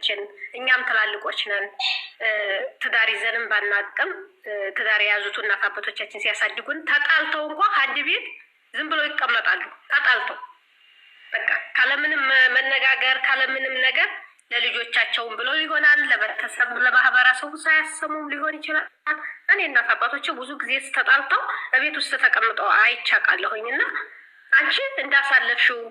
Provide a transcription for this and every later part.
አባቶቻችን እኛም ትላልቆች ነን። ትዳር ይዘንም ባናቅም ትዳር የያዙት እናት አባቶቻችን ሲያሳድጉን ተጣልተው እንኳ አንድ ቤት ዝም ብለው ይቀመጣሉ። ተጣልተው በቃ ካለምንም መነጋገር ካለምንም ነገር ለልጆቻቸውም ብለው ይሆናል፣ ለቤተሰብ ለማህበረሰቡ ሳያሰሙም ሊሆን ይችላል። እኔ እናት አባቶቼ ብዙ ጊዜ ተጣልተው በቤት ውስጥ ተቀምጠው አይቻቃለሁኝ እና አንቺ እንዳሳለፍሽው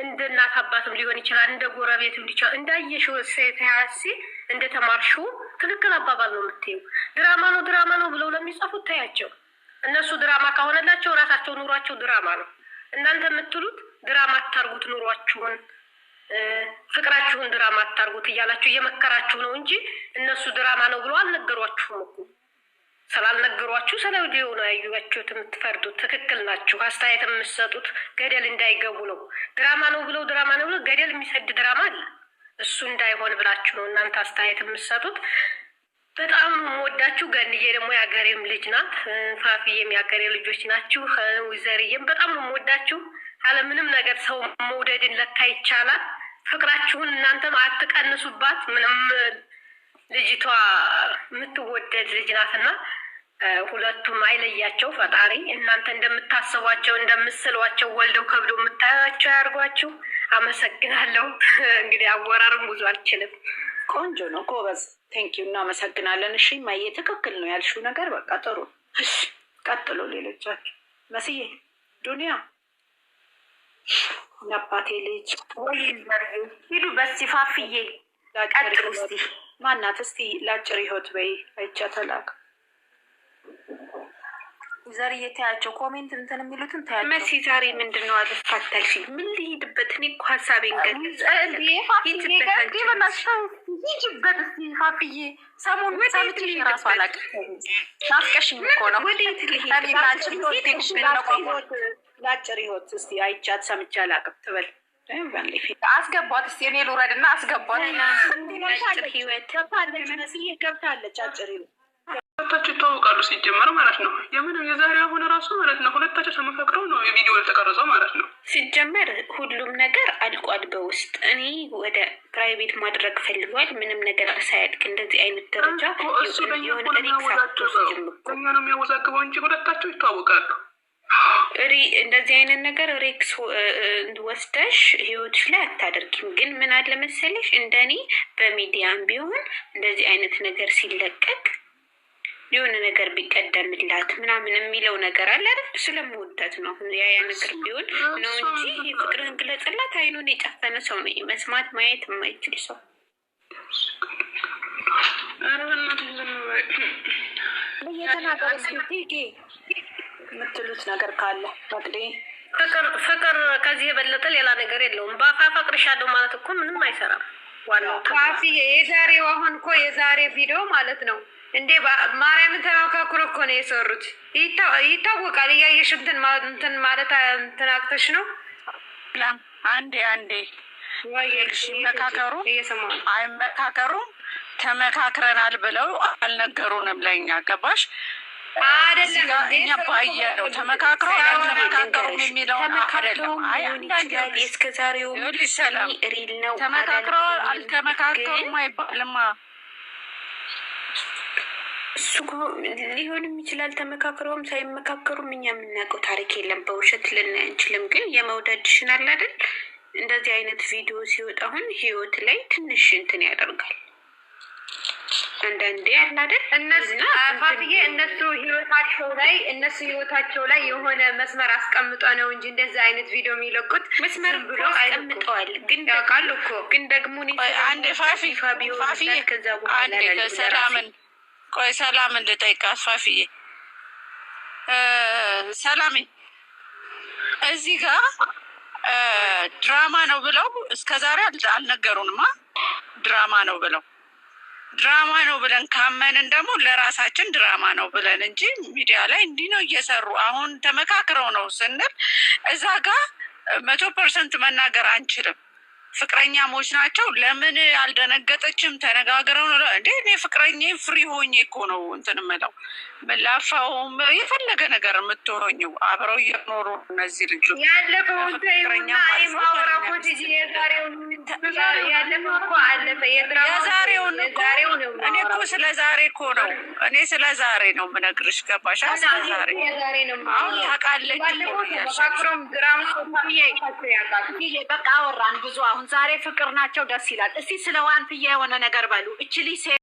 እንደ እናት አባትም ሊሆን ይችላል፣ እንደ ጎረቤትም ሊሆን ይችላል። እንዳየሽው ሴታሲ እንደተማርሽው ትክክል አባባል ነው የምትይው። ድራማ ነው ብለው ለሚጽፉት ታያቸው። እነሱ ድራማ ከሆነላቸው ራሳቸው ኑሯቸው ድራማ ነው። እናንተ የምትሉት ድራማ አታርጉት፣ ኑሯችሁን ፍቅራችሁን ድራማ አታርጉት እያላችሁ እየመከራችሁ ነው እንጂ እነሱ ድራማ ነው ብለው አልነገሯችሁም እኮ። ስላልነገሯችሁ ስለ ቪዲዮ ነው ያዩዋችሁት የምትፈርዱት። ትክክል ናችሁ። አስተያየት የምትሰጡት ገደል እንዳይገቡ ነው። ድራማ ነው ብለው ገደል የሚሰድ ድራማ አለ። እሱ እንዳይሆን ብላችሁ ነው እናንተ አስተያየት የምትሰጡት። በጣም የምወዳችሁ። ገንዬ ደግሞ የአገሬም ልጅ ናት። ፋፊዬም የአገሬ ልጆች ናችሁ። ወይዘርዬም በጣም የምወዳችሁ። አለምንም ነገር ሰው መውደድን ለካ ይቻላል። ፍቅራችሁን እናንተም አትቀንሱባት። ምንም ልጅቷ የምትወደድ ልጅ ናትና ሁለቱም አይለያቸው ፈጣሪ። እናንተ እንደምታስቧቸው እንደምስሏቸው ወልደው ከብዶ የምታያቸው ያርጓችሁ። አመሰግናለሁ። እንግዲህ አወራርም ብዙ አልችልም። ቆንጆ ነው፣ ጎበዝ። ቴንኪዩ፣ እናመሰግናለን። እሺ ማየ ትክክል ነው ያልሽው ነገር በቃ ጥሩ። እሺ ቀጥሎ ሌሎቻችሁ። መስዬ ዱኒያ የአባቴ ልጅ ወይ ሂዱ በስፋፍዬ ቀጥሉ እስቲ። ማናት እስቲ ለአጭር ህይወት በይ አይቻተላክ ዘር እየታያቸው ኮሜንት እንትን የሚሉትን ታያቸው። መሲ ዛሬ ምንድን ነው አልፋታልሽ? ምን ልሂድበት? እኔ እኮ ሀሳቤን ሂጅበት እስቲ ፋፍዬ። ሰሞኑን ሰምትሽ ራሱ አላውቅም። ናፍቀሽኝ እኮ ነው። ወዴት ልሂድ? ለአጭር ህይወት እስቲ አይቻት ሰምቼ አላውቅም ትበል። አስገቧት እስቲ እኔ ልውረድና አስገቧት። አጭር ህይወት ገብታለች፣ መስዬ ገብታለች። አጭር ህይወት ሁለታቸው ይታወቃሉ ሲጀመር ማለት ነው። የምን የዛሬ አሁን ራሱ ማለት ነው ሁለታቸው ተመካክረው ነው የቪዲዮ የተቀረጸው ማለት ነው። ሲጀመር ሁሉም ነገር አልቋል በውስጥ። እኔ ወደ ፕራይቬት ማድረግ ፈልጓል። ምንም ነገር ሳያድግ እንደዚህ አይነት ደረጃ እሱ ለኛ ነው የሚያወዛግበው እንጂ ሁለታቸው ይታወቃሉ። እንደዚህ አይነት ነገር ሬክስ ወስደሽ ህይወትሽ ላይ አታደርጊም። ግን ምን አለ መሰለሽ እንደኔ በሚዲያም ቢሆን እንደዚህ አይነት ነገር ሲለቀቅ የሆነ ነገር ቢቀደምላት ምናምን የሚለው ነገር አለ አይደል? ስለምወዳት ነው አሁን ያ ነገር ቢሆን ነው እንጂ ፍቅርን ግለጽላት አይኑን የጨፈነ ሰው ነው መስማት ማየት የማይችል ሰው። እየተናገረ ሲቲጂ የምትሉት ነገር ካለ መቅዴ ፍቅር ከዚህ የበለጠ ሌላ ነገር የለውም። በአፋ ፈቅርሻለሁ ማለት እኮ ምንም አይሰራም። ዋናው ካፊ የዛሬው አሁን እኮ የዛሬ ቪዲዮ ማለት ነው እንዴ ማርያምን ተመካክሮ እኮ ነው የሰሩት። ይታወቃል። እያየሽ እንትን ማለት ተናግተሽ ነው። አንዴ መካከሩ አይመካከሩም። ተመካክረናል ብለው አልነገሩንም ለእኛ። ገባሽ አይደለም? እኛ ባየ ነው ተመካክረው አልተመካከሩም የሚለው አይደለም። እስከዛሬው ሪል ነው። ተመካክረው አልተመካከሩም አይባልማ። እሱ ሊሆንም ይችላል። ተመካክረውም ሳይመካከሩም እኛ የምናውቀው ታሪክ የለም። በውሸት ልናይ አንችልም። ግን የመውደድሽን አለ አይደል? እንደዚህ አይነት ቪዲዮ ሲወጣ አሁን ህይወት ላይ ትንሽ እንትን ያደርጋል። አንዳንዴ አለ አይደል? እነሱ ህይወታቸው ላይ የሆነ መስመር አስቀምጦ ነው እንጂ እንደዚህ አይነት ቪዲዮ የሚለቁት መስመር ብሎ አስቀምጠዋል። ግን ያውቃሉ እኮ ግን ደግሞ አንድ ፋፊ ከዛ በኋላ ሰላምን ልጠይቃት ፋፊዬ። ሰላሜ እዚህ ጋር ድራማ ነው ብለው እስከዛሬ አልነገሩንማ። ድራማ ነው ብለን ካመንን ደግሞ ለራሳችን ድራማ ነው ብለን እንጂ ሚዲያ ላይ እንዲህ ነው እየሰሩ አሁን ተመካክረው ነው ስንል እዛ ጋር 100% መናገር አንችልም። ፍቅረኛሞች ናቸው። ለምን አልደነገጠችም? ተነጋግረው ነው እንዴ? እኔ ፍቅረኛ ፍሪ ሆኜ እኮ ነው እንትን የምለው ምላፋውም የፈለገ ነገር የምትሆኘው አብረው እየኖሩ እነዚህ ልጆች ያለፈው እኮ አለ የዛሬውን እኔ እኮ ስለ ዛሬ እኮ ነው እኔ ስለ ዛሬ ነው የምነግርሽ። ገባሽ? ስለ ዛሬ አሁን ታውቃለች። በቃ አወራን ብዙ። አሁን ዛሬ ፍቅር ናቸው፣ ደስ ይላል። እስቲ ስለ ዋንትያ የሆነ ነገር በሉ። እችሊ